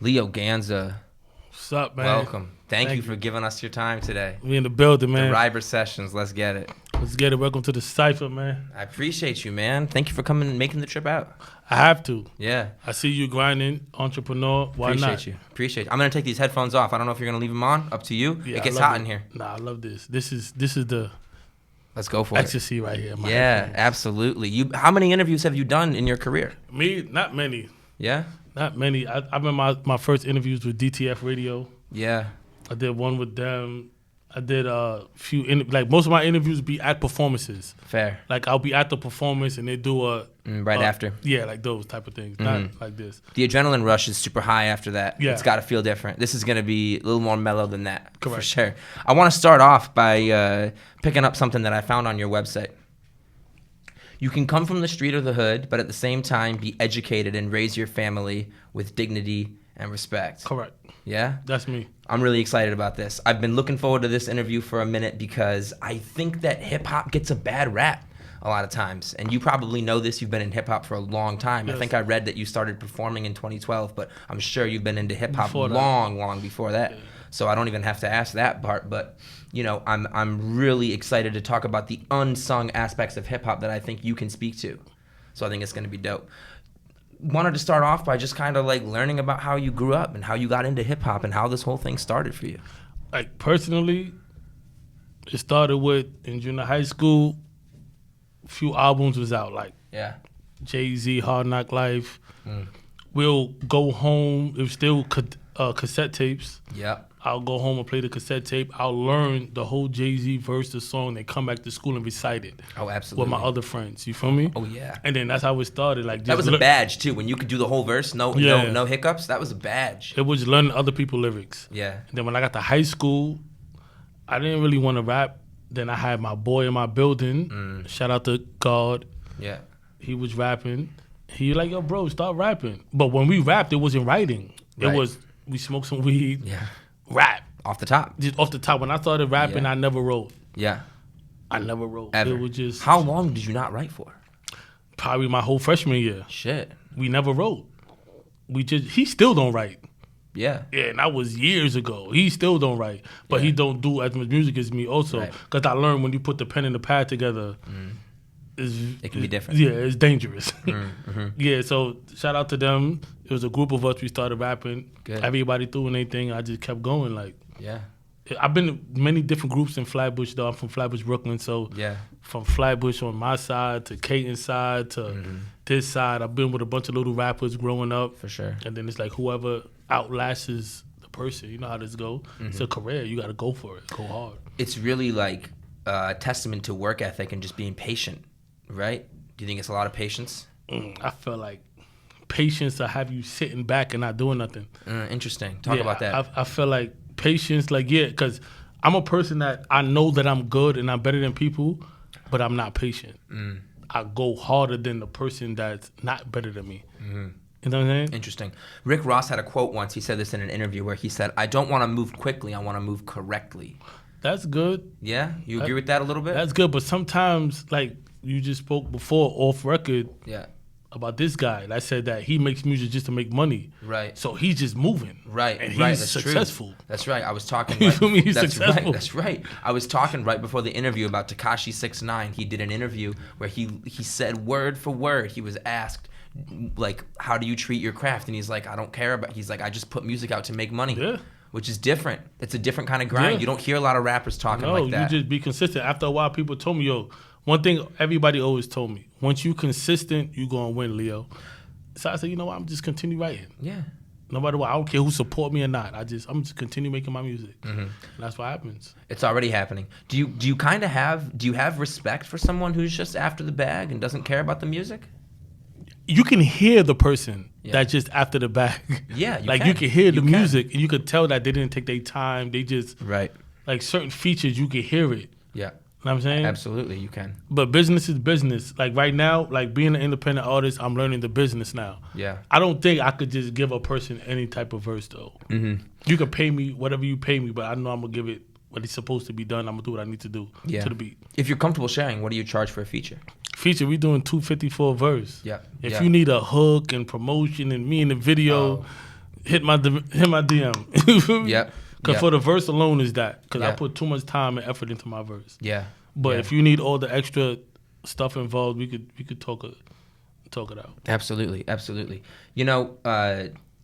Leo Ganza, What's up, man? welcome. Thank you for giving us your time today. We in the building, The man. Ryber Sessions, let's get it. Let's get it. Welcome to the Cypher, man. I appreciate you, man. Thank you for coming and making the trip out. I have to. Yeah. I see you grinding, entrepreneur. Why Appreciate not? you. Appreciate you. I'm going to take these headphones off. I don't know if you're going to leave them on. Up to you. Yeah, It gets I love hot it. in here. Nah, I love this. This is the Let's go for it. ecstasy right here. My Yeah, headphones. absolutely. How many interviews have you done in your career? Me, not many. Yeah? Not many. I remember my first interviews with DTF Radio. Yeah. I did one with them. I did a few, most of my interviews be at performances. Fair. Like I'll be at the performance and they do a Right after. Yeah, like those type of things. Not like this. The adrenaline rush is super high after that. Yeah. It's got to feel different. This is going to be a little more mellow than that. For Correct. sure. I want to start off by picking up something that I found on your website. You can come from the street or the hood, but at the same time be educated and raise your family with dignity and respect. Correct. Yeah? That's me. I'm really excited about this. I've been looking forward to this interview for a minute because I think that hip-hop gets a bad rap a lot of times. And you probably know this. You've been in hip-hop for a long time. Yes. I think I read that you started performing in 2012, but I'm sure you've been into hip-hop Before that. long before that. Yeah. So I don't even have to ask that part. But, you know, I'm really excited to talk about the unsung aspects of hip-hop that I think you can speak to. So I think it's going to be dope. Wanted to start off by just kind of like learning about how you grew up and how you got into hip-hop and how this whole thing started for you. Like personally, it started with in junior high school. A few albums was out, like Yeah. Jay-Z, Hard Knock Life. We'll go home. It was still cassette tapes. Yep. I'll go home and play the cassette tape. I'll learn the whole Jay-Z verse, the song, then come back to school and recite it Oh, absolutely. with my other friends. You feel me? Oh, yeah. And then that's how it started. Like That was a badge, too. When you could do the whole verse, no hiccups, that was a badge. It was learning other people's lyrics. Yeah. And then when I got to high school, I didn't really want to rap. Then I had my boy in my building. Shout out to God. Yeah. He was rapping. He like, yo, bro, start rapping. But when we rapped, it wasn't writing. Right. It was, we smoked some weed, Yeah. rap. Off the top. Just off the top. When I started rapping, Yeah. I never wrote. Yeah. I never wrote. Ever. It was just How long did you not write for? probably my whole freshman year. Shit. We never wrote. He still don't write. Yeah. Yeah, and that was years ago. He still don't write, but he don't do as much music as me also. Right. Because I learned when you put the pen and the pad together, It can be different. Yeah, it's dangerous. Yeah, so shout out to them. It was a group of us. We started rapping. Good. Everybody doing their thing. I just kept going. Like Yeah. I've been in many different groups in Flatbush, though. I'm from Flatbush, Brooklyn. So Yeah. from Flatbush on my side to Caton's side to this side, I've been with a bunch of little rappers growing up. For sure. And then it's like whoever outlasts the person. You know how this go. It's a career. You got to go for it. Go hard. It's really like a testament to work ethic and just being patient, right? Do you think it's a lot of patience? I feel like patience to have you sitting back and not doing nothing. Interesting. Talk about that. I feel like patience, because I'm a person that I know that I'm good and I'm better than people, but I'm not patient. I go harder than the person that's not better than me. You know what I'm saying? Interesting. Rick Ross had a quote once. He said this in an interview where he said, I don't want to move quickly. I want to move correctly. That's good. Yeah? You agree with that a little bit? That's good, but sometimes, like you just spoke before off record Yeah. about this guy that said that he makes music just to make money. Right. So he's just moving. Right. And right. he's That's successful. True. That's right. I was talking. You feel me? He's that's successful. Right. That's right. I was talking right before the interview about Tekashi 6ix9ine. He did an interview where he said word for word. He was asked, like, how do you treat your craft? And he's like, I don't care about. He's like, I just put music out to make money. Yeah. Which is different. It's a different kind of grind. Yeah. You don't hear a lot of rappers talking like that. You just be consistent. After a while, people told me, yo, one thing everybody always told me, once you consistent, you gonna win, Leo. So I said, you know what, I'm just continue writing. Yeah. No matter what, I don't care who support me or not. I'm just continue making my music. And that's what happens. It's already happening. Do you have respect for someone who's just after the bag and doesn't care about the music? You can hear the person that's just after the bag. Yeah, you can hear the music and you could tell that they didn't take their time. They just Right. like certain features, you can hear it. Yeah. You know what I'm saying? Absolutely, you can. But business is business. Like right now, like being an independent artist, I'm learning the business now. Yeah. I don't think I could just give a person any type of verse though. You can pay me whatever you pay me, but I know I'm gonna give it what it's supposed to be done. I'm gonna do what I need to do to the beat. If you're comfortable sharing, what do you charge for a feature? Feature, we doing $250 for a verse. Yeah. If you need a hook and promotion and me in the video, hit my DM. You feel me? Yep. Because for the verse alone is that. Because I Yeah. put too much time and effort into my verse. Yeah. But Yeah. if you need all the extra stuff involved, we could talk it out. Absolutely, absolutely. You know,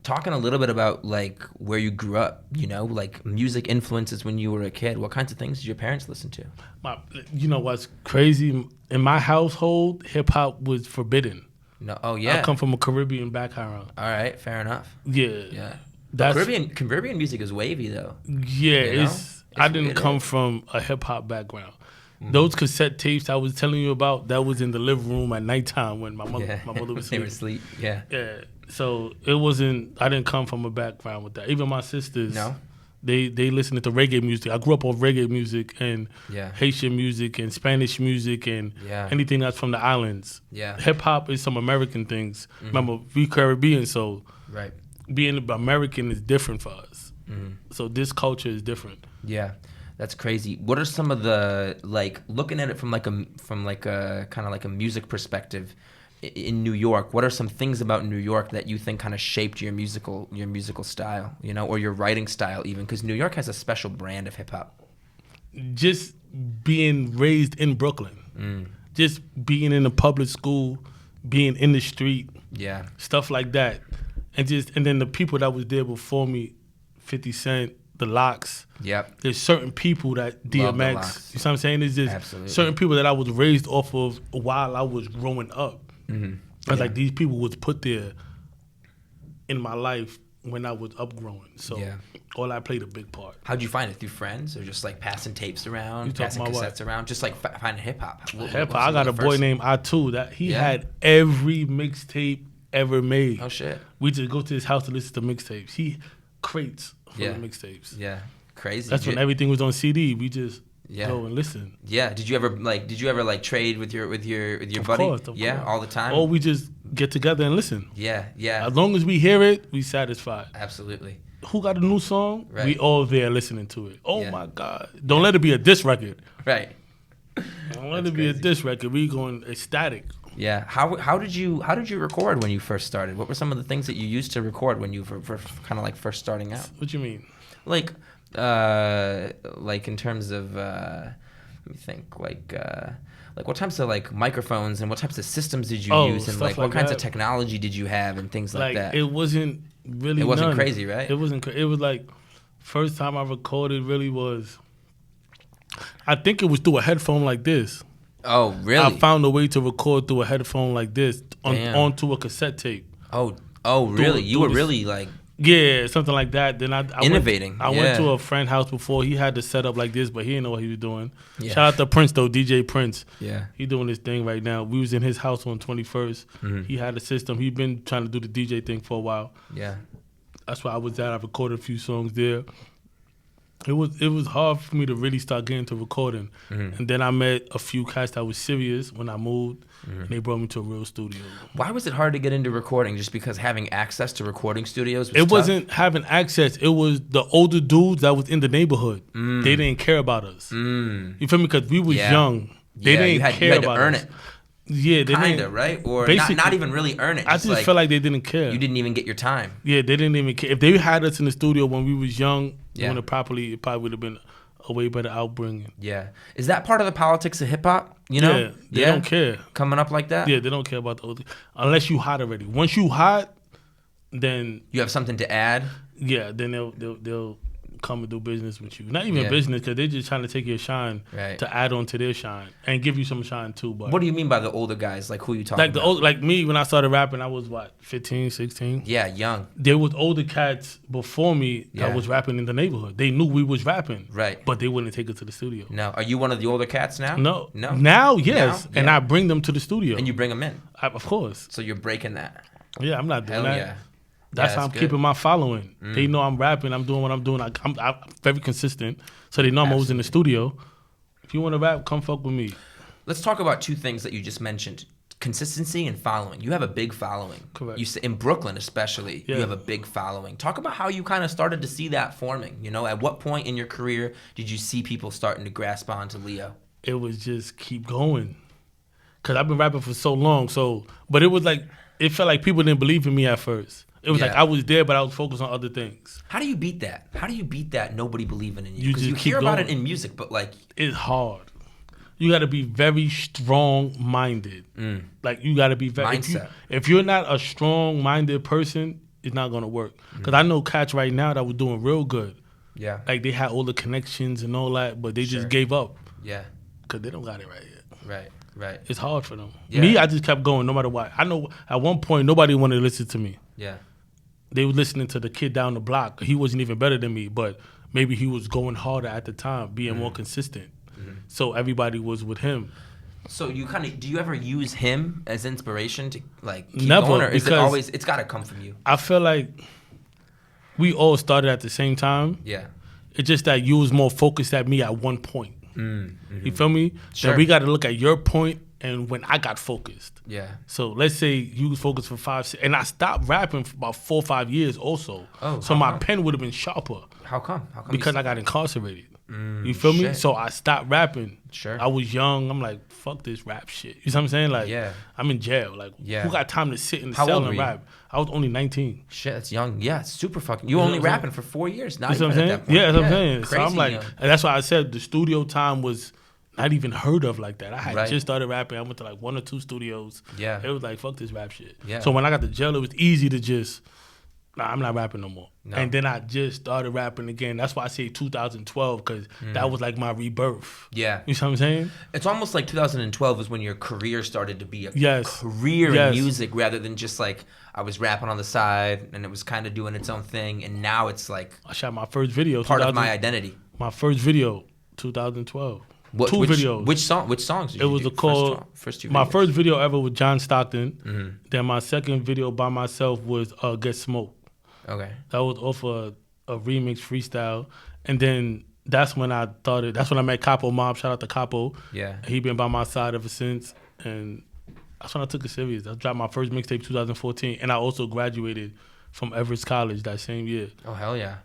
talking a little bit about like where you grew up, you know, like music influences when you were a kid. What kinds of things did your parents listen to? You know what's crazy? In my household, hip hop was forbidden. No, oh yeah. I come from a Caribbean background. All right, fair enough. Yeah, Yeah. that's Caribbean music is wavy though. yeah. You know? I didn't come from a hip hop background. Those cassette tapes I was telling you about, that was in the living room at nighttime when my mother was They were asleep. asleep. Yeah. Yeah, so it wasn't. I didn't come from a background with that. Even my sisters, No? they listened to reggae music. I grew up on reggae music and Yeah. Haitian music and Spanish music and Yeah. anything that's from the islands. Yeah. Hip hop is some American things. Remember, we Caribbean, so Right. being American is different for us. So this culture is different. Yeah. That's crazy. What are some of the, like, looking at it from like a kind of like a music perspective in New York, what are some things about New York that you think kind of shaped your musical style, you know, or your writing style even? Because New York has a special brand of hip hop. Just being raised in Brooklyn, just being in a public school, being in the street, Yeah. stuff like that, and then the people that was there before me, 50 Cent, the Locks. Yep. There's certain people that Love the DMX. Locks. You know what I'm saying? It's just Absolutely. certain people that I was raised off of while I was growing up. It's like these people was put there in my life when I was upgrowing. So Yeah. all I played a big part. How'd you find it? Through friends or just like passing tapes around, You talking passing about cassettes what? around, just like finding hip hop? Hip-hop, I got a boy named Atu that he Yeah. had every mixtape ever made. Oh shit. We just go to his house to listen to mixtapes. He crates full Yeah. of mixtapes. Yeah. Crazy. That's when everything was on CD. We just Yeah. go and listen. Yeah. Did you ever trade with your Of buddy? course, of Yeah, course. all the time. Or we just get together and listen. Yeah. Yeah. As long as we hear it, we satisfied. Absolutely. Who got a new song? Right. We all there listening to it. Oh Yeah. my God. Don't let it be a diss record. Right. Don't let That's it be a crazy. diss record. We going ecstatic. Yeah. How did you record when you first started? What were some of the things that you used to record when you were kind of like first starting out? What you mean? Like in terms of let me think, like what types of like microphones and what types of systems did you use, and stuff like what like kinds that. of technology did you have and things like that? It wasn't really It wasn't none. crazy, right? It wasn't it was like first time I recorded really was I think it was through a headphone like this. Oh, really? I found a way to record through a headphone like this Damn. onto a cassette tape. oh, really? You do were this- really like Yeah, something like that. Then I Innovating, I yeah. went to a friend's house before. He had the setup like this, but he didn't know what he was doing. Yeah. Shout out to Prince though, DJ Prince. yeah, He doing this thing right now. We was in his house on 21st. Mm-hmm. He had a system. He been trying to do the DJ thing for a while. yeah, That's where I was at. I recorded a few songs there. It was hard for me to really start getting to recording. Mm-hmm. And then I met a few cats that was serious when I moved. And they brought me to a real studio. Why was it hard to get into recording? Just because having access to recording studios was It tough? wasn't having access. It was the older dudes that was in the neighborhood. They didn't care about us. You feel me? Because we was Yeah. young. They Yeah, didn't you had care to about earn us. it. Yeah, they Kinda, didn't. right? Or Basically- not even really earn it. I just like, felt like they didn't care. you didn't even get your time. Yeah, they didn't even care. If they had us in the studio when we was young, Yeah. doing it properly, it probably would have been a way better outbringing. Yeah. Is that part of the politics of hip hop? You know? Yeah, they don't care. Coming up like that? Yeah, they don't care about the older. Unless you hot already. Once you hot, then You have something to add? yeah, then they'll come and do business with you. Not even Yeah. business, because they're just trying to take your shine Right. to add on to their shine and give you some shine too. But What do you mean by the older guys? Like who you talking like about? the old, like me when I started rapping, I was what 15, 16. Yeah, young. There was older cats before me Yeah. that was rapping in the neighborhood. They knew we was rapping, Right. but they wouldn't take it to the studio. No. Are you one of the older cats now? No, No. Now, yes, Now? and Yeah. I bring them to the studio. And you bring them in. Of course, So you're breaking that. yeah, I'm not doing Hell that. yeah. That's Yeah, how I'm good. keeping my following. They know I'm rapping. I'm doing what I'm doing. I'm very consistent, so they know I'm always in the studio. If you want to rap, come fuck with me. Let's talk about two things that you just mentioned. Consistency and following. You have a big following. Correct. You in Brooklyn especially, you Yeah. have a big following. Talk about how you kind of started to see that forming. You know, at what point in your career did you see people starting to grasp on to Leo? It was just keep going, cause I've been rapping for so long. But it was like it felt like people didn't believe in me at first. It was Yeah. like I was there, but I was focused on other things. How do you beat that? How do you beat that nobody believing in you? You Because just you keep hear about going. it in music, but like, It's hard. You got to be very strong-minded. Like you got to be very. Mindset. If you're not a strong-minded person, it's not gonna work. Because I know cats right now that were doing real good. yeah, Like they had all the connections and all that, but they Sure. just gave up yeah, because they don't got it right yet. right, It's hard for them. Yeah. Me, I just kept going no matter what. I know at one point nobody wanted to listen to me. yeah, They were listening to the kid down the block. He wasn't even better than me, but maybe he was going harder at the time, being more consistent. So everybody was with him. So you kind of do you ever use him as inspiration to like keep Never, going, or is it because- always it's got to come from you? I feel like we all started at the same time. Yeah, It's just that you was more focused at me at one point. You feel me? Sure. Then we got to look at your point and when I got focused. yeah. So let's say you was focused for 5, 6, and I stopped rapping for about 4 or 5 years also. Oh, so how my come? pen would have been sharper How come? How come? because I got incarcerated. You feel me? shit. So I stopped rapping. Sure. I was young. I'm like, fuck this rap shit. You know what I'm saying? Like, Yeah. I'm in jail. Like, Yeah. who got time to sit in the How cell old and were you? rap? I was only 19. Shit, that's young. Yeah, it's super fucking. You know only what I'm rapping for 4 years. Not You know even what I'm at saying? that point. Yeah, that's what I'm saying. So Crazy I'm like, young. and that's why I said the studio time was not even heard of like that. I had Right. just started rapping. I went to like 1 or 2 studios. Yeah. It was like, fuck this rap shit. Yeah. So when I got to jail, it was easy to just, nah, I'm not rapping no more. No. And then I just started rapping again. That's why I say 2012, because that was like my rebirth. Yeah. You know what I'm saying? It's almost like 2012 is when your career started to be a Yes. career Yes. in music rather than just like I was rapping on the side and it was kind of doing its own thing. And now it's like I shot my first video. part of 2000 my identity. My first video, 2012. Two which, videos. Which songs did It you was do? a called first two my videos? first video ever with John Stockton. Then my second video by myself was Get Smoked. Okay. That was off a remix freestyle. And then that's when I started. That's when I met Capo Mob. Shout out to Capo. Yeah. He been by my side ever since. And that's when I took it serious. I dropped my first mixtape 2014. And I also graduated from Everest College that same year. Oh hell yeah.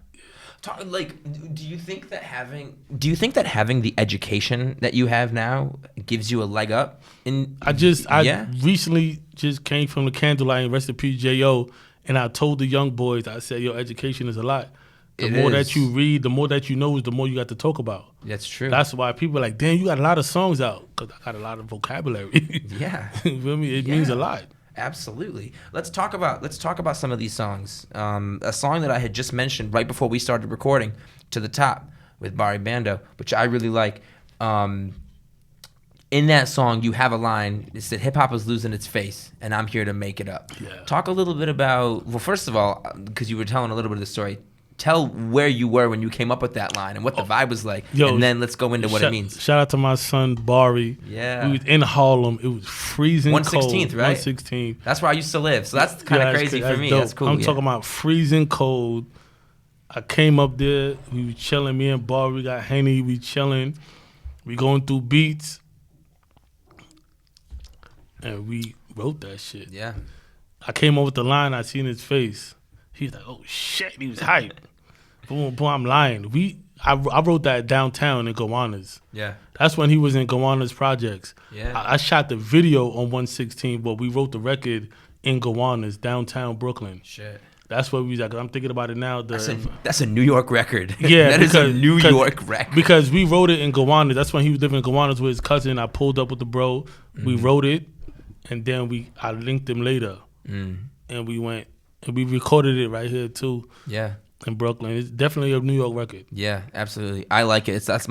Do you think that having the education that you have now gives you a leg up? I recently just came from the Candlelight and rest in peace J.O. And I told the young boys, I said, yo, education is a lot. The more that you read, the more that you know is the more you got to talk about. That's true. That's why people are like, damn, you got a lot of songs out. Because I got a lot of vocabulary. Yeah. You feel me? It means a lot. Absolutely. Let's talk about some of these songs. A song that I had just mentioned right before we started recording, To the Top, with Barry Bando, which I really like. In that song, you have a line that said, "Hip hop is losing its face, and I'm here to make it up." Yeah. Talk a little bit about. Well, first of all, because you were telling a little bit of the story, tell where you were when you came up with that line and what the vibe was like, and then let's go into what it means. Shout out to my son, Barry. Yeah. We was in Harlem. It was freezing 116th, cold. right? 116th. That's where I used to live, so that's kind of crazy for me. Dope. That's cool. I'm yeah. talking about freezing cold. I came up there. We was chilling. Me and Barry, we got Henny. We chilling. We going through beats. And we wrote that shit. Yeah. I came over with the line. I seen his face. He was like, "Oh shit!" He was hyped. Boom, boom. I'm lying. I wrote that downtown in Gowanus. Yeah. That's when he was in Gowanus Projects. Yeah. I shot the video on 116, but we wrote the record in Gowanus, downtown Brooklyn. Shit. That's where we was at. 'Cause I'm thinking about it now. That's a New York record. Yeah, that is a New York record. Because we wrote it in Gowanus. That's when he was living in Gowanus with his cousin. I pulled up with the bro. We wrote it, and then I linked him later, and we went and we recorded it right here too. Yeah. In Brooklyn. It's definitely a New York record. Yeah, absolutely. I like it. That's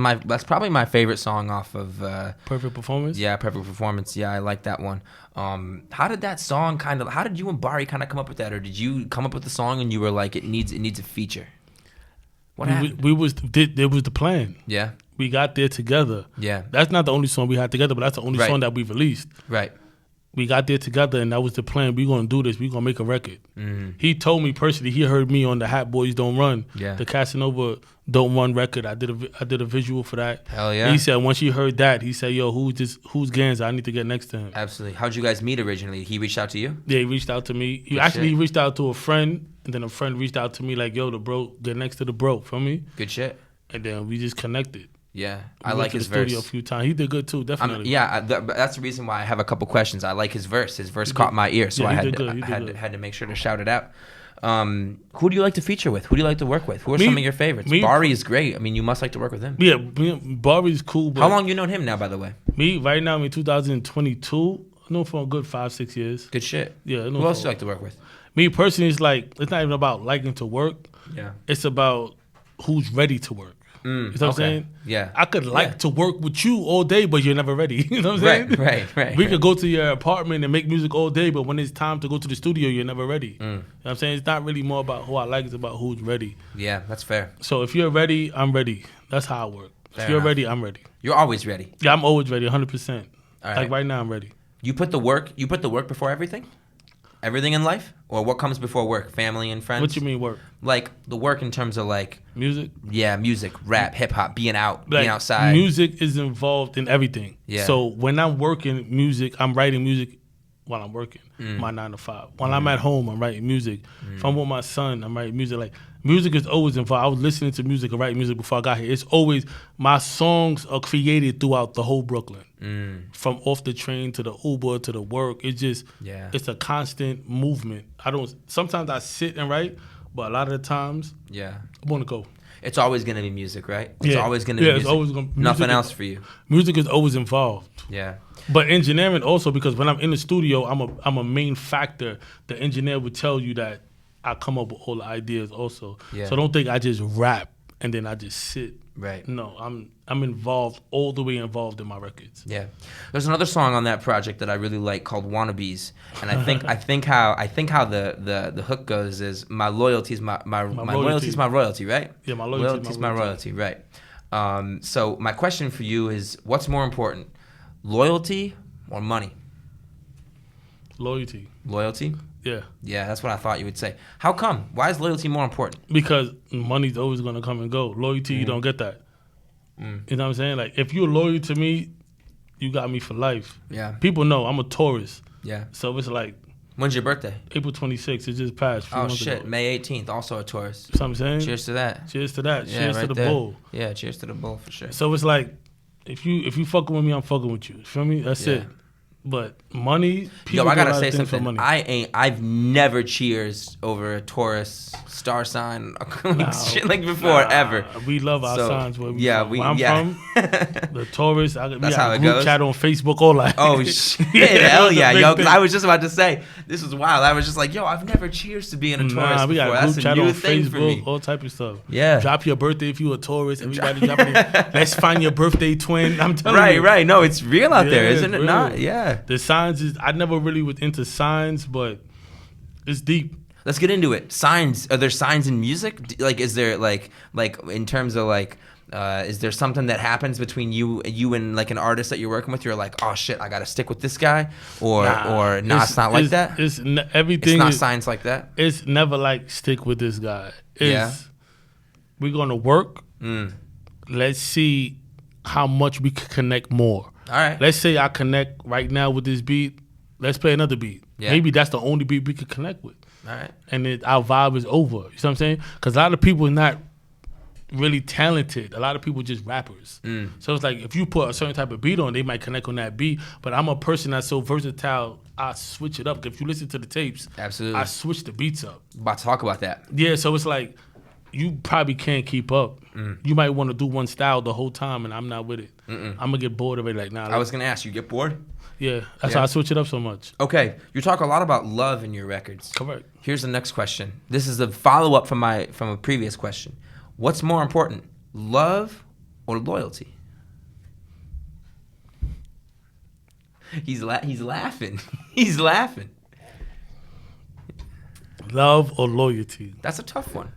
probably my favorite song off of Perfect Performance? Yeah, Perfect Performance. Yeah, I like that one. How did that song how did you and Barry kind of come up with that, or did you come up with the song and you were like, it needs a feature? What happened? It was the plan. Yeah. We got there together. Yeah. That's not the only song we had together, but that's the only song that we released. Right. We got there together, and that was the plan. We're going to do this. We're going to make a record. He told me personally, he heard me on the Hat Boys Don't Run, the Casanova Don't Run record. I did a visual for that. Hell yeah. He said once he heard that, he said, yo, who's Ganza? I need to get next to him. Absolutely. How'd you guys meet originally? He reached out to you? Yeah, he reached out to me. He reached out to a friend, and then a friend reached out to me like, yo, the bro, get next to the bro, feel me? Good shit. And then we just connected. Yeah, I like his verse. Studio a few times. He did good too, definitely. That's the reason why I have a couple questions. I like his verse. His verse caught my ear, so I had to make sure to shout it out. Who do you like to feature with? Who do you like to work with? Who are some of your favorites? Bari is great. I mean, you must like to work with him. Yeah, Bari's cool. But how long you known him now, by the way? Me, right now, in 2022, I know him for a good 5-6 years. Good shit. Yeah. Who else do you like to work with? Me, personally, it's not even about liking to work. Yeah. It's about who's ready to work. You know what I'm saying? Yeah. I could like to work with you all day, but you're never ready. You know what I'm saying? Right. We could go to your apartment and make music all day, but when it's time to go to the studio, you're never ready. You know what I'm saying? It's not really more about who I like, it's about who's ready. Yeah, that's fair. So if you're ready, I'm ready. That's how I work. If you're ready, I'm ready. You're always ready. Yeah, I'm always ready, 100%. All right. Like right now, I'm ready. You put the work before everything? Everything in life? Or what comes before work? Family and friends? What you mean work? Like the work in terms of like music? Yeah, music, rap, hip hop, being outside. Music is involved in everything. Yeah. So when I'm working music, I'm writing music while I'm working, my 9 to 5. While I'm at home, I'm writing music. If I'm with my son, I'm writing music. Like music is always involved. I was listening to music and writing music before I got here. It's always, my songs are created throughout the whole Brooklyn. From off the train to the Uber to the work. It's just, it's a constant movement. Sometimes I sit and write, but a lot of the times, I want to go. It's always going to be music, right? It's always going to be music. It's always gonna, nothing else for you. Music is always involved. Yeah. But engineering also, because when I'm in the studio, I'm a main factor. The engineer would tell you that I come up with all the ideas also. Yeah. So don't think I just rap and then I just sit. Right. No, I'm involved, all the way involved in my records. Yeah. There's another song on that project that I really like called Wannabes. And I think how the hook goes is my loyalty is my loyalty is my royalty, right? Yeah, my loyalty is my royalty, right. So my question for you is, what's more important? Loyalty or money? Loyalty. Loyalty? Yeah. Yeah, that's what I thought you would say. How come? Why is loyalty more important? Because money's always going to come and go. Loyalty, you don't get that. You know what I'm saying? Like, if you're loyal to me, you got me for life. Yeah. People know I'm a Taurus. Yeah. So it's like... When's your birthday? April 26th. It just passed. Oh, shit. Ago. May 18th, also a Taurus. You know what I'm saying? Cheers to that. Cheers to that. Yeah, cheers right to the there. bull. Yeah, cheers to the bull for sure. So it's like, if you fucking with me, I'm fucking with you. You feel me? That's it. But money, people I gotta say for something. money. I've never cheers over a Taurus star sign shit like before ever. We love our signs. Where where I'm from, the Taurus. That's how it group goes. Chat on Facebook, all that. Oh shit! Hell yeah, yo! Cause I was just about to say this was wild. I was just like, yo, I've never cheers to being a Taurus we before. got group That's chat a new on thing Facebook, for me. all type of stuff. Yeah. Drop your birthday if you a Taurus. Everybody dropping it. Let's find your birthday twin. I'm telling you. Right. No, it's real out there, isn't it? Real. Not? Yeah. The signs is. I never really was into signs, but it's deep. Let's get into it. Signs. Are there signs in music? Like, is there like in terms of like, is there something that happens between you and like an artist that you're working with? You're like, oh shit, I gotta stick with this guy, or it's not like that. Everything. It's not signs like that. It's never like stick with this guy. We're gonna work. Let's see how much we can connect more. All right. Let's say I connect right now with this beat. Let's play another beat. Yeah. Maybe that's the only beat we could connect with. All right. And our vibe is over. You know what I'm saying? Because a lot of people are not really talented. A lot of people just rappers. So it's like if you put a certain type of beat on, they might connect on that beat. But I'm a person that's so versatile, I switch it up. If you listen to the tapes, absolutely, I switch the beats up. About to talk about that. Yeah, so it's like you probably can't keep up. You might want to do one style the whole time, and I'm not with it. I'm going to get bored of it. Like, nah. I was going to ask you, get bored? Yeah, that's how I switch it up so much. Okay, you talk a lot about love in your records. Correct. Here's the next question. This is a follow-up from a previous question. What's more important, love or loyalty? He's laughing. He's laughing. Love or loyalty? That's a tough one.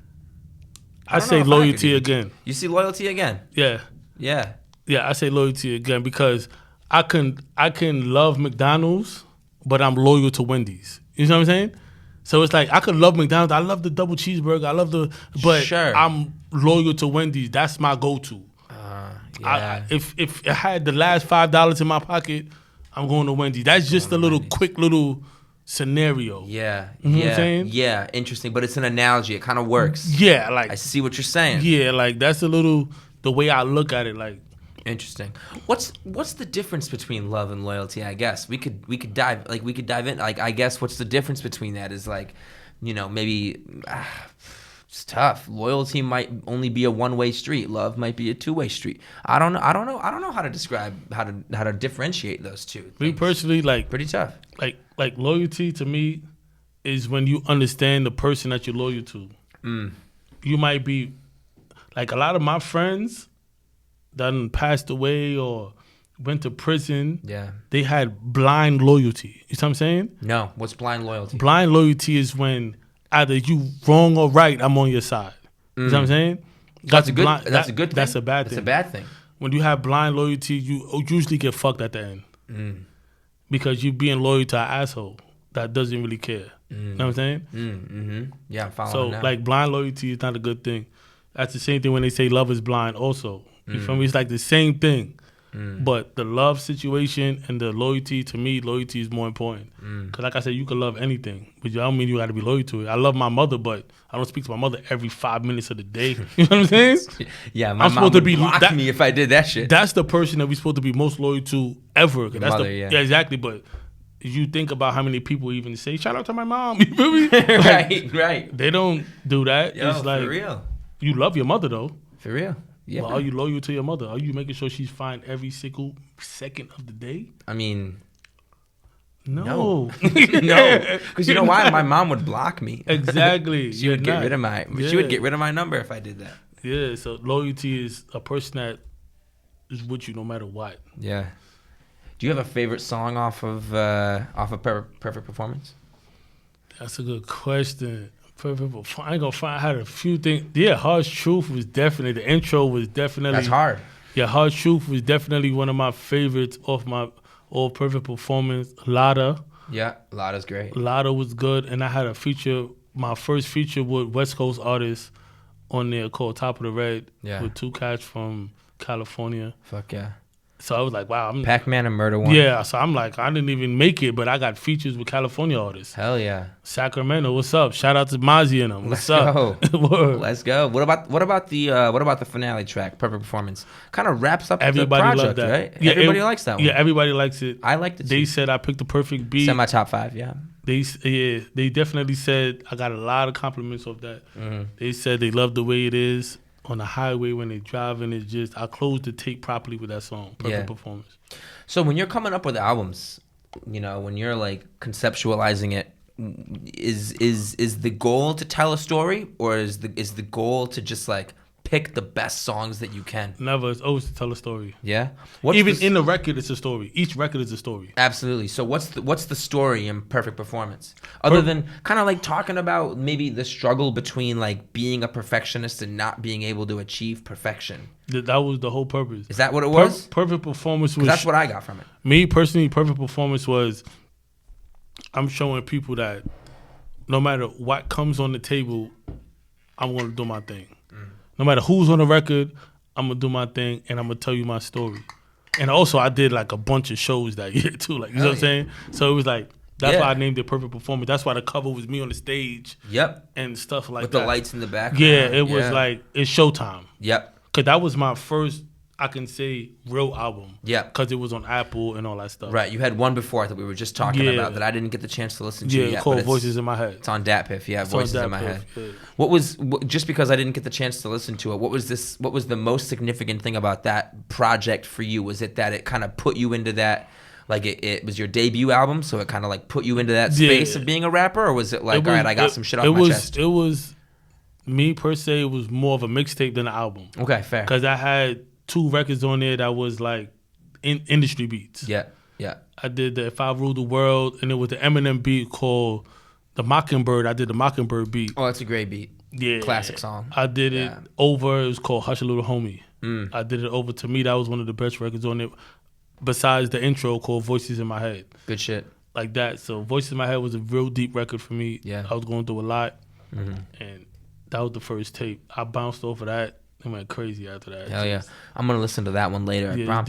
I say loyalty again. You see loyalty again? Yeah. Yeah. Yeah, I say loyalty again because I can love McDonald's, but I'm loyal to Wendy's. You know what I'm saying? So it's like I could love McDonald's. I love the double cheeseburger. But sure. I'm loyal to Wendy's. That's my go-to. Yeah. If I had the last $5 in my pocket, I'm going to Wendy's. That's just a little quick little scenario. Yeah. You know what I'm saying? Yeah, interesting. But it's an analogy. It kind of works. Yeah, like I see what you're saying. Yeah, like that's the way I look at it. Like interesting. What's the difference between love and loyalty? I guess we could dive in. Like I guess what's the difference between that is like you know, maybe it's tough. Loyalty might only be a one-way street. Love might be a two-way street. I don't know how to describe how to differentiate those two things. Me personally, like Pretty tough. like loyalty to me is when you understand the person that you're loyal to. You might be like a lot of my friends that passed away or went to prison. Yeah. They had blind loyalty. You see what I'm saying? No. What's blind loyalty? Blind loyalty is when either you wrong or right, I'm on your side. You know what I'm saying? That's a good thing. That's a bad thing. That's a bad thing. When you have blind loyalty, you usually get fucked at the end. Because you being loyal to an asshole that doesn't really care. You know what I'm saying? Mm-hmm. Yeah, I'm following So now. like blind loyalty is not a good thing. That's the same thing when they say love is blind also. You feel me? It's like the same thing. But the love situation and the loyalty, to me, loyalty is more important. Because like I said, you can love anything, but I don't mean you got to be loyal to it. I love my mother, but I don't speak to my mother every 5 minutes of the day. You know what I'm saying? Yeah, my I'm mom supposed to would be block me if I did that shit. That's the person that we're supposed to be most loyal to ever. That's mother, yeah. Exactly. But you think about how many people even say, shout out to my mom. You feel me? Right. They don't do that. Yo, it's like, for real. you love your mother, though. For real. Yeah. But are you loyal to your mother? Are you making sure she's fine every single second of the day? I mean, No. no. Because you know why? My mom would block me. Exactly. She would get rid of my number if I did that. Yeah, so loyalty is a person that is with you no matter what. Yeah. Do you have a favorite song off of Perfect Performance? That's a good question. I ain't gonna find. I had a few things. Yeah, Harsh Truth was definitely, the intro was definitely. That's hard. Yeah, Harsh Truth was definitely one of my favorites off my All Perfect Performance. Lada. Yeah, Lada's great. Lada was good, and I had a feature, my first feature with West Coast artists on there called Top of the Red. Yeah. With two cats from California. Fuck yeah. So I was like, wow. Pac-Man and Murder One. Yeah, so I'm like, I didn't even make it, but I got features with California artists. Hell yeah. Sacramento, what's up? Shout out to Mozzie and them. What's up? Word. Let's go. What about the finale track, Perfect Performance? Kind of wraps up Everybody the project, loved that. right? Yeah, Everybody likes that one. Yeah, everybody likes it. I liked it. They too. said I picked the perfect beat. Semi top 5, yeah. They definitely said I got a lot of compliments off that. They said they love the way it is on the highway when they driving. It's just, I closed the tape properly with that song, Perfect Performance. So when you're coming up with albums, you know, when you're like conceptualizing it, is the goal to tell a story, or is the goal to just like pick the best songs that you can? Never. It's always to tell a story. Yeah. In the record, it's a story. Each record is a story. Absolutely. So what's the story in Perfect Performance? Other than kind of like talking about maybe the struggle between like being a perfectionist and not being able to achieve perfection. That was the whole purpose. Is that what it was? Perfect Performance was. That's what I got from it. Me personally, Perfect Performance was, I'm showing people that no matter what comes on the table, I'm going to do my thing. No matter who's on the record, I'm going to do my thing, and I'm going to tell you my story. And also, I did like a bunch of shows that year too. Like, you know what I'm saying? So it was like, that's why I named it Perfect Performance. That's why the cover was me on the stage. Yep. And stuff like With that. the lights in the background. Yeah, it was like, it's showtime. Yep. Because that was my first, I can say, real album. Yeah. Because it was on Apple and all that stuff. Right. You had one before that we were just talking about that I didn't get the chance to listen to yet. Yeah, called Voices in My Head. It's on DatPiff. Yeah, Voices in My Head. Yeah. Just because I didn't get the chance to listen to it, what was the most significant thing about that project for you? Was it that it kind of put you into that, like it was your debut album, so it kind of like put you into that space of being a rapper? Or was it like, all right, I got some shit off my chest? It was, me per se, it was more of a mixtape than an album. Okay, fair. Because I had 2 records on there that was like industry beats. Yeah, yeah. I did the If I Ruled the World, and it was the Eminem beat called The Mockingbird. I did the Mockingbird beat. Oh, that's a great beat. Yeah. Classic song. I did it over, it was called Hush a Little Homie. I did it over, to me, that was one of the best records on it, besides the intro called Voices in My Head. Good shit. Like that. So Voices in My Head was a real deep record for me. Yeah. I was going through a lot. And that was the first tape. I bounced off of that and went crazy after that. Hell yeah. I'm going to listen to that one later. Yeah,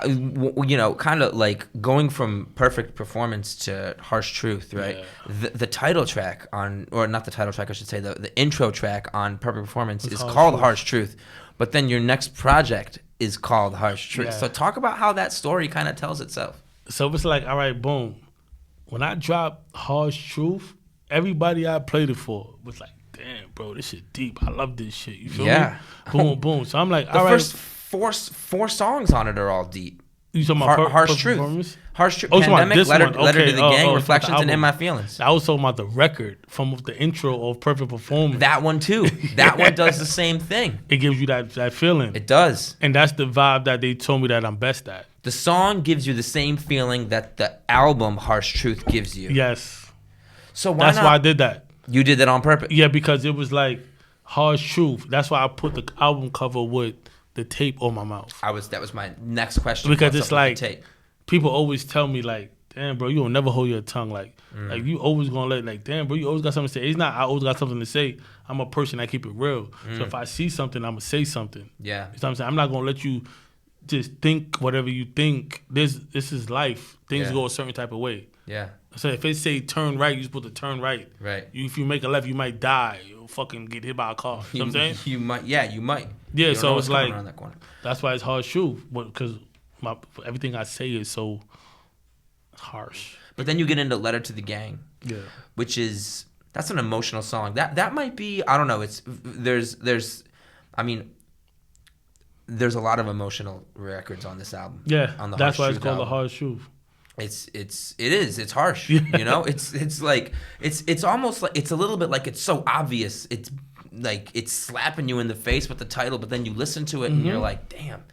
you know, kind of like going from Perfect Performance to Harsh Truth, right? Yeah. The title track on, or not the title track, I should say, the intro track on Perfect Performance is Harsh called Truth. Harsh Truth. But then your next project is called Harsh Truth. Yeah. So talk about how that story kind of tells itself. So it's like, all right, boom. When I dropped Harsh Truth, everybody I played it for was like, damn, bro, this shit deep. I love this shit. You feel Yeah. me? Boom, boom. So I'm like, The all right. first four songs on it are all deep. You talking about Harsh Perfect Truth. Performance? Harsh Truth. Oh, you talking about Pandemic, this letter, one? letter Okay. to the Gang, Oh, Reflections, the and In album. My Feelings. I was talking about the record from the intro of Perfect Performance. That one too. That one does the same thing. It gives you that feeling. It does. And that's the vibe that they told me that I'm best at. The song gives you the same feeling that the album Harsh Truth gives you. Yes. So why That's not? why I did that. You did that on purpose. Yeah, because it was like Harsh Truth. That's why I put the album cover with the tape on my mouth. That was my next question. Because What's it's up with like, the tape? people always tell me like, damn, bro, you will never hold your tongue. Like you always gonna let, like, damn, bro, you always got something to say. It's not I always got something to say. I'm a person that keep it real. So if I see something, I'm gonna say something. Yeah. You know what I'm saying? I'm not gonna let you just think whatever you think. This is life. Things Yeah. go a certain type of way. Yeah. So if they say turn right, you're supposed to turn right. Right. If you make a left, you might die. You'll fucking get hit by a car. You know what I'm saying? You might. Yeah, you might. Yeah, You don't so know it's what's coming like, around that corner. that's why it's Harsh Truth. Because everything I say is so harsh. But then you get into Letter to the Gang, Yeah. which is that's an emotional song. That might be, I don't know. There's a lot of emotional records on this album. Yeah. On the That's Harsh why it's Truth called the album. Harsh Truth. It's harsh. You know, it's like it's almost like it's a little bit like it's so obvious. It's like it's slapping you in the face with the title, but then you listen to it and you're like, damn.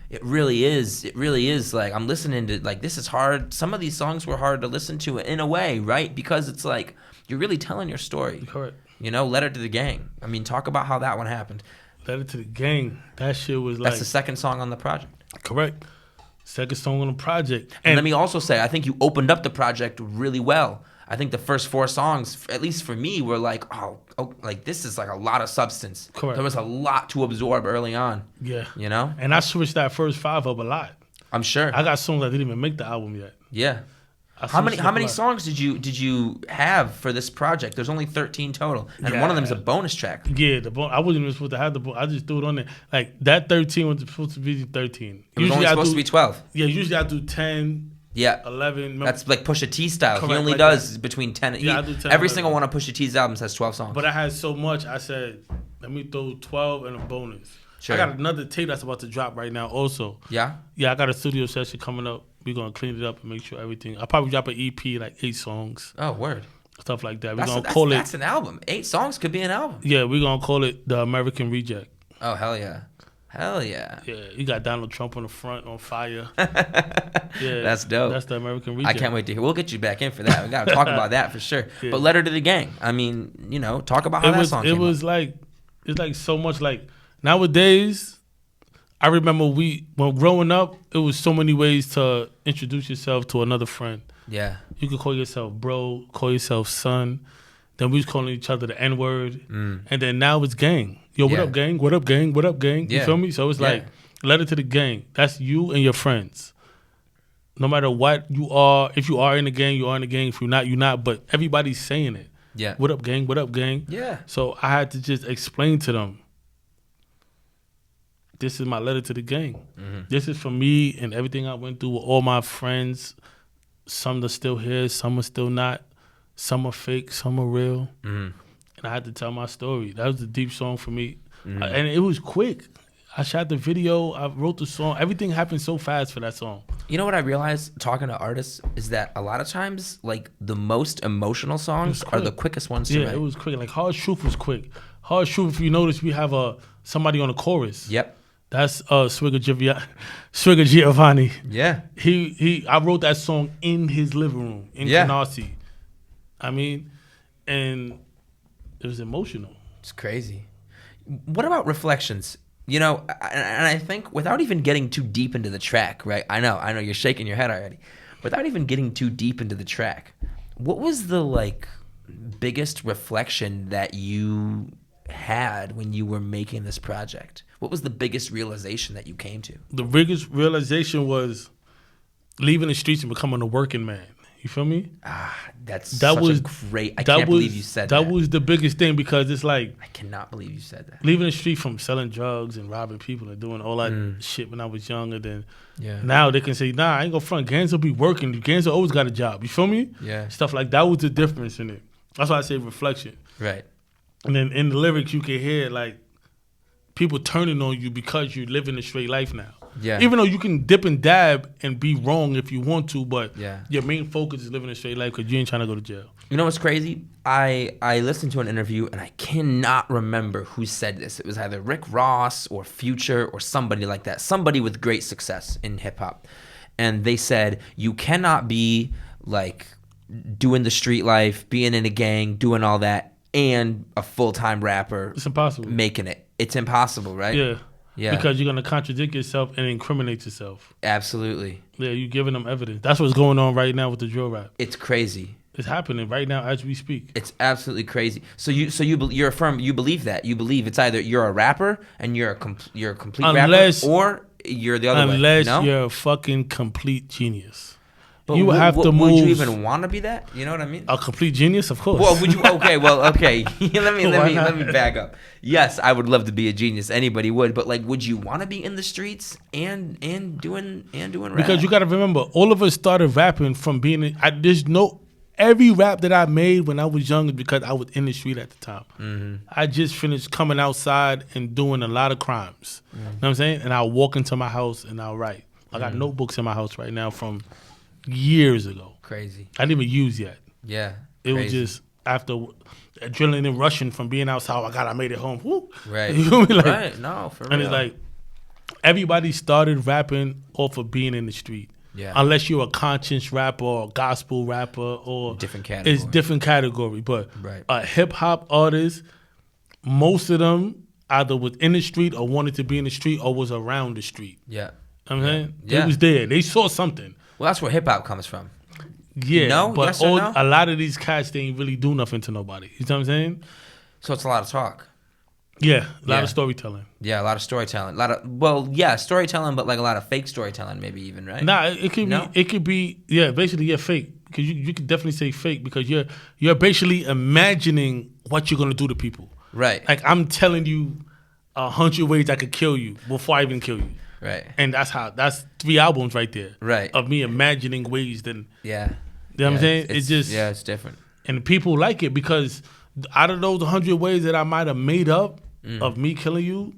It really is like I'm listening to, like, this is hard. Some of these songs were hard to listen to in a way, right? Because it's like you're really telling your story. Correct. You know, Letter to the Gang. I mean, talk about how that one happened. Letter to the Gang. That shit was like, That's the second song on the project. correct. Second song on the project. And let me also say, I think you opened up the project really well. I think the first four songs, at least for me, were like, oh, like this is like a lot of substance. Correct. There was a lot to absorb early on. Yeah. You know? And I switched that first 5 up a lot. I'm sure. I got songs that didn't even make the album yet. Yeah. How many songs did you have for this project? There's only 13 total, and one of them is a bonus track. Yeah, I wasn't even supposed to have the bonus. I just threw it on there. Like that 13 was supposed to be 13. It was only supposed to be 12. Yeah, usually I do 10. Yeah. 11. Remember? That's like Pusha T style. Correct, he only like does that. between 10. Yeah, I do 10, every 11. single one of Pusha T's albums has 12 songs. But I had so much, I said, let me throw 12 and a bonus. Sure. I got another tape that's about to drop right now also. Yeah? Yeah, I got a studio session coming up. We're going to clean it up and make sure everything. I'll probably drop an EP, like 8 songs. Oh, word. Stuff like that. That's an album. 8 songs could be an album. Yeah, we're going to call it The American Reject. Oh, hell yeah. Hell yeah. Yeah, you got Donald Trump on the front on fire. Yeah, That's dope. That's The American Reject. I can't wait to hear. We'll get you back in for that. We got to talk about that for sure. Yeah. But Letter to the Gang. I mean, you know, talk about how that song came was up. like, it's like so much like, nowadays, I remember when growing up, it was so many ways to introduce yourself to another friend. Yeah. You could call yourself bro, call yourself son. Then we was calling each other the N-word. And then now it's gang. Yo, what Yeah. up, gang? What up, gang? What up, gang? You Yeah. feel me? So it's Yeah. like, letter to the gang. That's you and your friends. No matter what you are, if you are in the gang, you are in the gang. If you're not, you're not. But everybody's saying it. Yeah. What up, gang? What up, gang? Yeah. So I had to just explain to them, this is my letter to the gang. This is for me and everything I went through with all my friends. Some are still here, some are still not. Some are fake, some are real. And I had to tell my story. That was a deep song for me. And it was quick. I shot the video, I wrote the song. Everything happened so fast for that song. You know what I realized talking to artists is that a lot of times, like, the most emotional songs are the quickest ones to Yeah, write. it was quick. Like Hard Truth was quick. Hard Truth, if you notice, we have somebody on the chorus. Yep. That's Swigger Giovanni. Yeah. I wrote that song in his living room in Yeah. Canarsie. I mean, and it was emotional. It's crazy. What about Reflections? You know, and I think without even getting too deep into the track, right? I know you're shaking your head already. Without even getting too deep into the track, what was the, like, biggest reflection that you had when you were making this project? What was the biggest realization that you came to? The biggest realization was leaving the streets and becoming a working man. You feel me? That was great. I can't believe you said that. That was the biggest thing because it's like, I cannot believe you said that. leaving the street from selling drugs and robbing people and doing all that shit when I was younger. Then Yeah. now they can say, nah, I ain't gonna front. Ganza be working. Ganza always got a job. You feel me? Yeah. Stuff like that was the difference in it. That's why I say reflection. Right. And then in the lyrics, you can hear like people turning on you because you're living a straight life now. Yeah. Even though you can dip and dab and be wrong if you want to, but Yeah. your main focus is living a straight life because you ain't trying to go to jail. You know what's crazy? I listened to an interview and I cannot remember who said this. It was either Rick Ross or Future or somebody like that. Somebody with great success in hip hop. And they said, you cannot be like doing the street life, being in a gang, doing all that, and a full-time rapper. It's impossible. Making it. It's impossible, right? Yeah. Yeah. Because you're going to contradict yourself and incriminate yourself. Absolutely. Yeah, you're giving them evidence. That's what's going on right now with the drill rap. It's crazy. It's happening right now as we speak. It's absolutely crazy. So you're affirm you believe that. You believe it's either you're a rapper and you're a complete rapper, or you're the other way. Unless No? you're a fucking complete genius. But you have to move. Would you even want to be that? You know what I mean? A complete genius, of course. Well, would you? Okay, let me back up. Yes, I would love to be a genius. Anybody would, but like, would you want to be in the streets and doing rap? Because you got to remember, all of us started rapping from being. Every rap that I made when I was young is because I was in the street at the time. Mm-hmm. I just finished coming outside and doing a lot of crimes. You know what I'm saying? And I'll walk into my house and I'll write. I got notebooks in my house right now from years ago. Crazy. I didn't even use yet. Yeah. It was just after adrenaline and rushing from being outside. Oh my God, I made it home. Woo. Right. You feel me? Like, right. No, for real. and it's like everybody started rapping off of being in the street. Yeah. Unless you're a conscious rapper or a gospel rapper or different category. It's different category. But right. a hip hop artist, most of them either was in the street or wanted to be in the street or was around the street. Yeah. You know what I'm saying? Yeah. They was there. They saw something. Well, that's where hip hop comes from. Yeah. No? But Yes or no? a lot of these cats, they ain't really do nothing to nobody. You know what I'm saying? So it's a lot of talk. Yeah. A lot of storytelling. Yeah, a lot of storytelling. Storytelling, but like a lot of fake storytelling, maybe even, right? Nah, it could be basically fake. Because you could definitely say fake because you're basically imagining what you're gonna do to people. Right. Like I'm telling you 100 ways I could kill you before I even kill you. Right. And that's 3 albums right there. Right. Of me imagining ways then. Yeah. You know what I'm saying? It's just it's different. And people like it because out of those 100 ways that I might have made up of me killing you,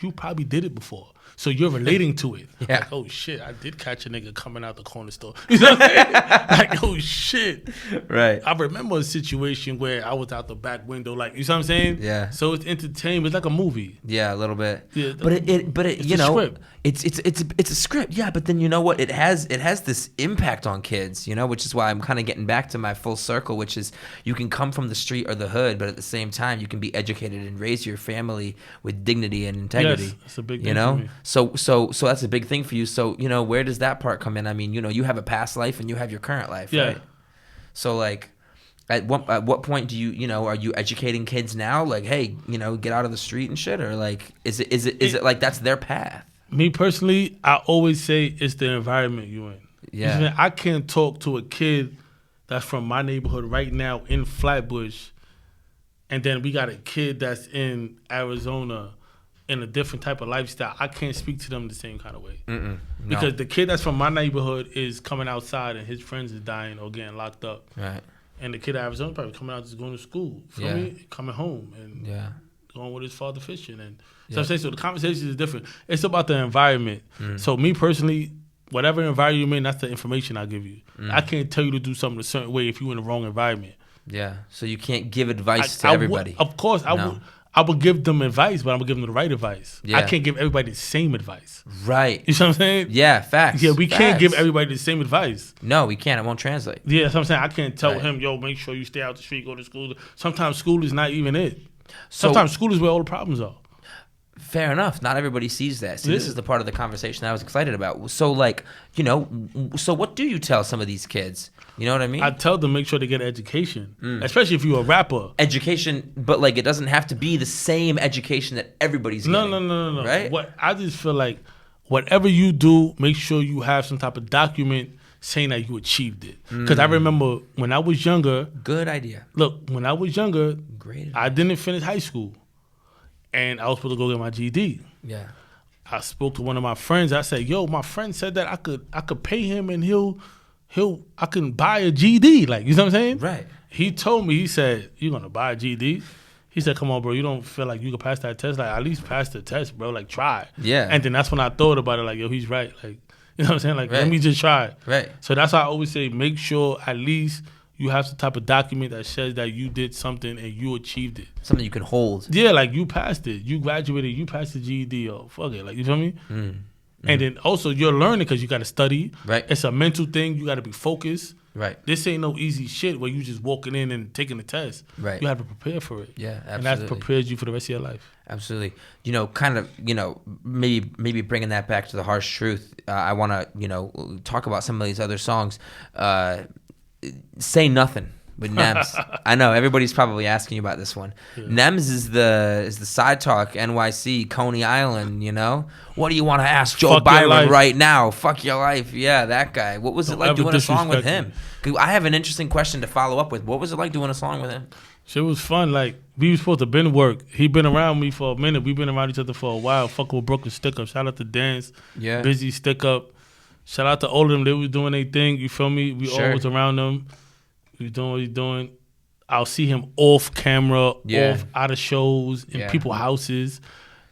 you probably did it before. So you're relating to it. Yeah. Like, oh shit, I did catch a nigga coming out the corner store. You know what I'm saying? Like, oh shit. Right. I remember a situation where I was out the back window, like, you know what I'm saying? Yeah. So it's entertainment. It's like a movie. Yeah, a little bit. Yeah, but it it's you a know, script. it's a script. Yeah, but then you know what? It has this impact on kids, you know, which is why I'm kind of getting back to my full circle, which is you can come from the street or the hood, but at the same time you can be educated and raise your family with dignity and integrity. Yes, that's a big thing you know? for me. So that's a big thing for you. So, you know, where does that part come in? I mean, you know, you have a past life and you have your current life, Yeah. right? So like at what point do you know, are you educating kids now? Like, hey, you know, get out of the street and shit, or like is it like that's their path? Me personally, I always say it's the environment you in. Yeah. You know, I can't talk to a kid that's from my neighborhood right now in Flatbush, and then we got a kid that's in Arizona in a different type of lifestyle. I can't speak to them the same kind of way. No. Because the kid that's from my neighborhood is coming outside and his friends is dying or getting locked up. Right. And the kid in Arizona probably coming out just going to school. Feel me? Coming home and going with his father fishing. And so I'm saying, so the conversation is different. It's about the environment. So me personally, whatever environment you're in, that's the information I give you. I can't tell you to do something a certain way if you're in the wrong environment. Yeah. So you can't give advice to everybody. Of course, I would give them advice, but I'm gonna give them the right advice. Yeah. I can't give everybody the same advice. Right. You know what I'm saying? Yeah, facts. Yeah, we can't give Facts. everybody the same advice. No, we can't. It won't translate. Yeah, that's what I'm saying. I can't tell Right. him, yo, make sure you stay out the street, go to school. Sometimes school is not even it. So- Sometimes school is where all the problems are. Fair enough. Not everybody sees that. See, Yeah. this is the part of the conversation I was excited about. So, like, you know, so what do you tell some of these kids? You know what I mean? I tell them make sure they get education, especially if you're a rapper. Education, but like it doesn't have to be the same education that everybody's getting. No. Right? What I just feel like, whatever you do, make sure you have some type of document saying that you achieved it. Because I remember when I was younger. Good idea. Look, when I was younger, Great. I didn't finish high school, and I was supposed to go get my GED. Yeah. I spoke to one of my friends. I said, "Yo, my friend said that I could pay him and I can buy a GED." Like, you know what I'm saying? Right. He told me, he said, "You gonna buy a GED?" He said, "Come on, bro. You don't feel like you can pass that test? Like, at least pass the test, bro. Like, try." Yeah. And then that's when I thought about it. Like, yo, he's right. Like, you know what I'm saying? Like, let me just try. Right. So that's why I always say, make sure at least you have some type of document that says that you did something and you achieved it. Something you can hold. Yeah, like you passed it. You graduated. You passed the GED. Oh, fuck it. Like, you feel me? And then also you're learning because you got to study. Right. It's a mental thing. You got to be focused. Right. This ain't no easy shit where you just walking in and taking the test. Right. You have to prepare for it. Yeah, absolutely. And that prepares you for the rest of your life. Absolutely. You know, kind of, you know, maybe bringing that back to the harsh truth. I want to, you know, talk about some of these other songs. Say Nothing with Nems. I know everybody's probably asking you about this one. Yeah. Nems is the Side Talk NYC Coney Island. You know, what do you want to ask Joe Byron right now? Fuck your life. Yeah, that guy. What was it like doing a song with him? I have an interesting question to follow up with. What was it like doing a song with him? Shit was fun. Like, we was supposed to been work. He been around me for a minute. We been around each other for a while. Fucking with Brooklyn Stick Up. Shout out to Dance. Yeah. Busy Stick Up. Shout out to all of them. They was doing their thing. You feel me? We always around them. We doing what he's doing. I'll see him off camera, off out of shows, in people's houses.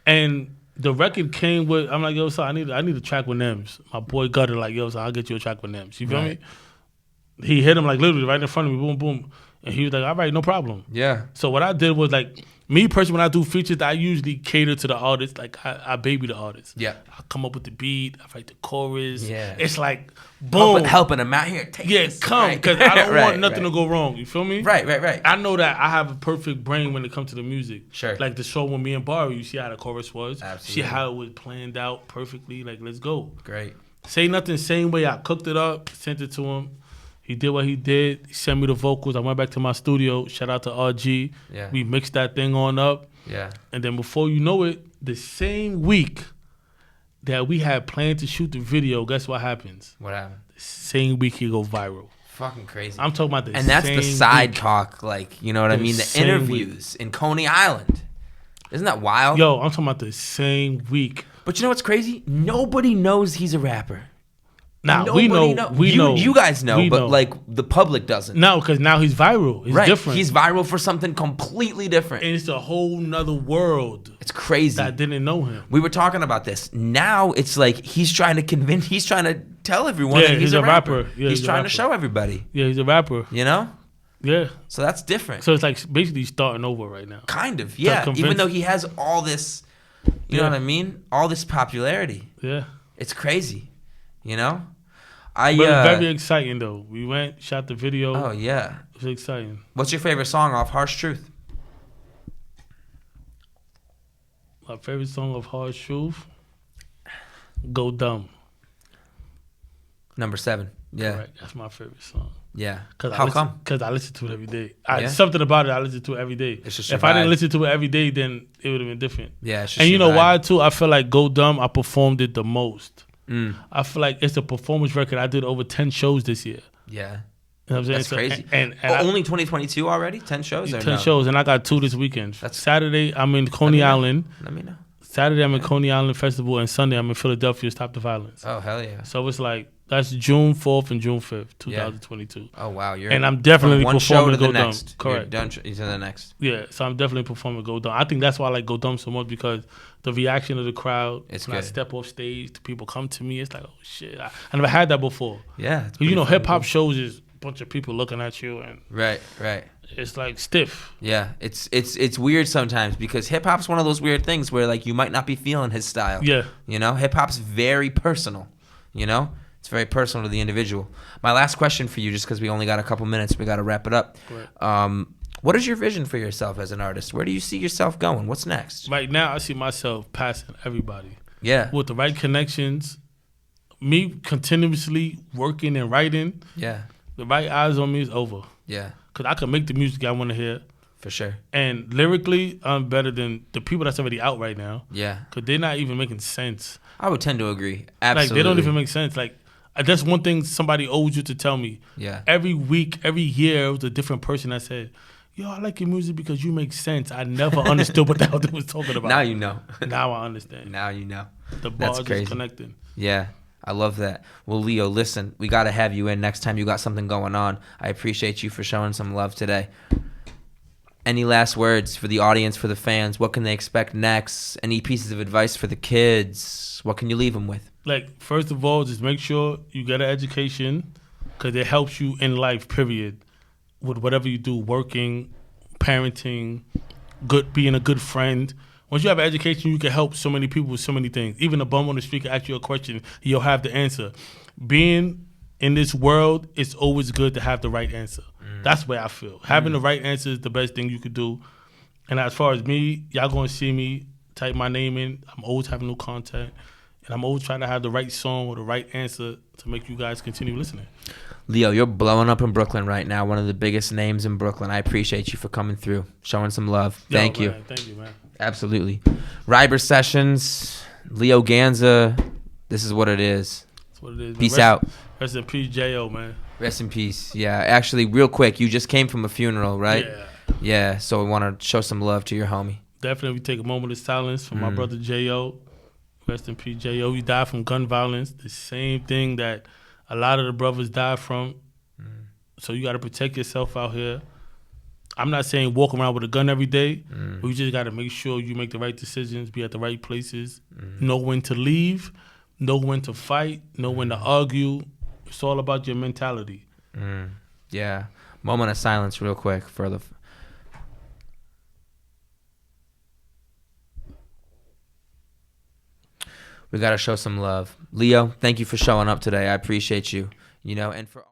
And the record came with, I'm like, yo, so I need a track with Nems. My boy Gutter, like, yo, so I'll get you a track with Nems. You feel me? He hit him like literally right in front of me, boom, boom. And he was like, all right, no problem. Yeah. So what I did was like, me personally, when I do features, I usually cater to the artist. Like, I baby the artist. Yeah. I come up with the beat. I write the chorus. Yeah. It's like, boom. Helping him out here. Take this, come. Because I don't want nothing to go wrong. You feel me? Right. I know that I have a perfect brain when it comes to the music. Sure. Like the show with me and Barry, you see how the chorus was. Absolutely. See how it was planned out perfectly. Like, let's go. Great. Say Nothing, same way I cooked it up, sent it to him. He did what he did. He sent me the vocals. I went back to my studio. Shout out to RG. Yeah. We mixed that thing on up. Yeah. And then before you know it, the same week that we had planned to shoot the video, guess what happens? What happened? The same week he go viral. Fucking crazy. I'm talking about and that's the Side Talk, like, you know what I mean? The interviews in Coney Island. Isn't that wild? Yo, I'm talking about the same week. But you know what's crazy? Nobody knows he's a rapper. Now we know. You guys know, but like the public doesn't. No, because now he's viral. It's different. He's viral for something completely different. And it's a whole nother world. It's crazy. That didn't know him. We were talking about this. Now it's like he's trying to tell everyone that he's a rapper. Yeah, he's trying to show everybody. Yeah, he's a rapper. You know? Yeah. So that's different. So it's like basically starting over right now. Kind of, yeah. Even though he has all this, you know what I mean? All this popularity. Yeah. It's crazy. You know? But it's very exciting though. We went, shot the video. Oh yeah, it was exciting. What's your favorite song off Harsh Truth? My favorite song of Harsh Truth, Go Dumb. Number 7. Yeah, correct. That's my favorite song. Yeah. How come? Because I listen to it every day. Something about it, I listen to it every day. It's just if I didn't listen to it every day, then it would have been different. Yeah, it's just and you know why too? I feel like Go Dumb, I performed it the most. I feel like it's a performance record. I did over 10 shows this year. Yeah. You know what I'm saying? That's crazy. And only 2022 already? 10 shows? 10 shows, and I got 2 this weekend. Saturday, I'm in Coney Island. Let me know. Saturday, I'm in Coney Island Festival, and Sunday, I'm in Philadelphia, Stop the Violence. Oh, hell yeah. So it's like, that's June 4th and June 5th, 2022. Yeah. Oh, wow. And I'm definitely performing Go Dumb. Correct. You're to the next. Yeah, so I'm definitely performing Go Dumb. I think that's why I like Go Dumb so much, because the reaction of the crowd, when I step off stage, the people come to me, it's like, oh, shit. I never had that before. Yeah. You know, hip-hop shows is a bunch of people looking at you. And right. It's like stiff. Yeah, it's weird sometimes, because hip hop's one of those weird things where like you might not be feeling his style. Yeah. You know, hip hop's very personal. You know, it's very personal to the individual. My last question for you, just because we only got a couple minutes, we got to wrap it up. Right. What is your vision for yourself as an artist? Where do you see yourself going? What's next? Right now, I see myself passing everybody. Yeah. With the right connections, me continuously working and writing. Yeah. The right eyes on me is over. Yeah. Because I can make the music I want to hear. For sure. And lyrically, I'm better than the people that's already out right now. Yeah. Because they're not even making sense. I would tend to agree. Absolutely. Like, they don't even make sense. Like, that's one thing somebody owes you to tell me. Yeah. Every week, every year, it was a different person that said, yo, I like your music because you make sense. I never understood what the hell they was talking about. Now you know. Now I understand. Now you know. The bars is connecting. Yeah. I love that. Well, Leo, listen, we got to have you in next time you got something going on. I appreciate you for showing some love today. Any last words for the audience, for the fans? What can they expect next? Any pieces of advice for the kids? What can you leave them with? Like, first of all, just make sure you get an education because it helps you in life, period, with whatever you do, working, parenting, being a good friend. Once you have an education, you can help so many people with so many things. Even a bum on the street can ask you a question, you'll have the answer. Being in this world, it's always good to have the right answer. That's the way I feel. Having the right answer is the best thing you could do. And as far as me, y'all gonna see me, type my name in. I'm always having new content. And I'm always trying to have the right song or the right answer to make you guys continue listening. Leo, you're blowing up in Brooklyn right now, one of the biggest names in Brooklyn. I appreciate you for coming through, showing some love. Thank you. Thank you, man. Absolutely. Ryber Sessions, Leo Ganza, this is what it is. That's what it is. Peace out. Rest in peace, J.O., man. Rest in peace. Yeah, actually, real quick, you just came from a funeral, right? Yeah. Yeah, so we want to show some love to your homie. Definitely take a moment of silence for my brother J.O. Rest in peace, J.O. He died from gun violence, the same thing that a lot of the brothers died from. So you got to protect yourself out here. I'm not saying walk around with a gun every day, but you just got to make sure you make the right decisions, be at the right places, know when to leave, know when to fight, know when to argue. It's all about your mentality. Yeah. Moment of silence real quick for the... We got to show some love. Leo, thank you for showing up today. I appreciate you. And for...